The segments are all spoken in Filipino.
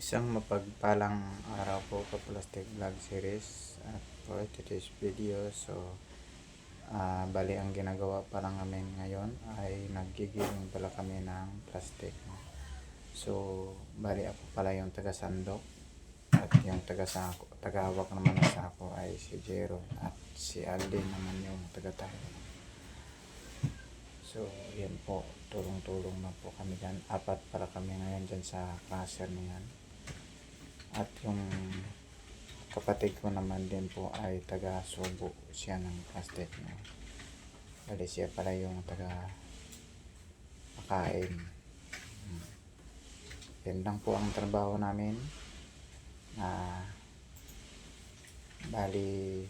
Isang mapagpalang araw po sa Plastic Vlog Series at for today's video. Bali ang ginagawa pa lang namin ngayon ay naggigiling pala kami ng plastic. So, bali ako pala yung taga-sandok at yung taga-hawak naman ng sako ay si Jero at si Alden naman yung taga-tayo. So, yan po, tulong-tulong na po kami dyan. Apat pala kami ngayon dyan sa crusher na yan. At yung kapatid ko naman din po ay taga-subo siya ng plastic na. Bali siya pala yung taga-pakain. Yan lang po ang trabaho namin. Bali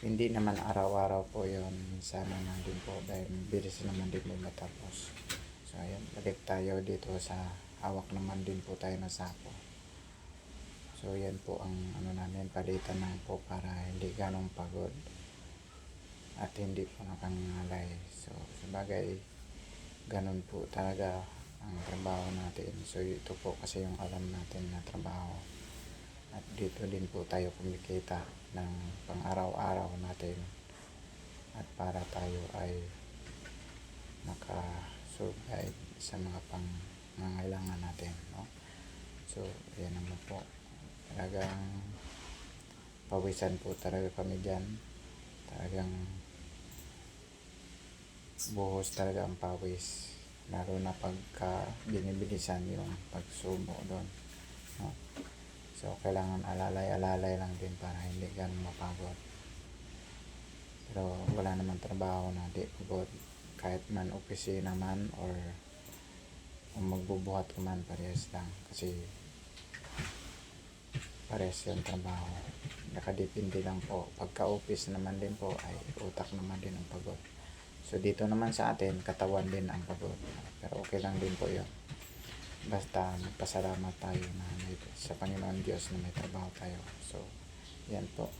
hindi naman araw-araw po yun. Minsan naman din po dahil bilis naman din po matapos. So ayan, balik tayo dito sa hawak naman din po tayo na sako. So yan po ang namin, palitan lang po para hindi ganong pagod at hindi po nakangalay. So sabagay ganon po talaga ang trabaho natin. So ito po kasi yung alam natin na trabaho. At dito din po tayo kumikita ng pang-araw-araw natin. At para tayo ay maka-survive sa mga pangangailangan natin, no? So yan naman po. Talagang pawisan po talaga kami dyan. Talagang buhos talaga ang pawis. Lalo na pagka binibilisan yung pagsubo doon, no? So kailangan alalay-alalay lang din para hindi ganun mapagod. Pero wala naman trabaho na di pagod. Kahit man opisina man or magbubuhat ka man, parehas lang. Kasi parehas yung trabaho. Nakadepende lang po. Pagka-office naman din po ay utak naman din ang pagod. So dito naman sa atin, katawan din ang pagod. Pero okay lang din po yun. Basta magpasalamat tayo na sa Panginoon Diyos na may trabaho tayo. So yan po.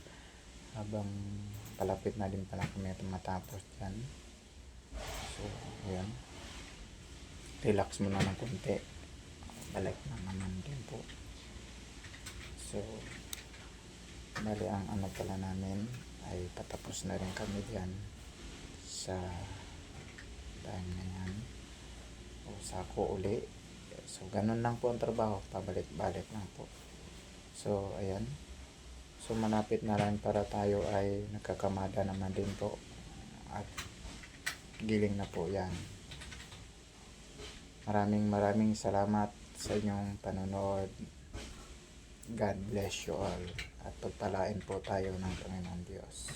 Habang palapit na din pala kami matapos dyan. So yan. Relax muna ng konti. Balik na naman din po. So, bali ang pala namin ay patapos na rin kami diyan sa time na yan. O sako uli. So, ganun lang po ang trabaho. Pabalik-balik lang po. So, ayan. So, malapit na lang para tayo ay nagkakamada naman din po. At giling na po yan. Maraming salamat sa inyong panonood. God bless you all at pagpalain po tayo ng Panginoon Diyos.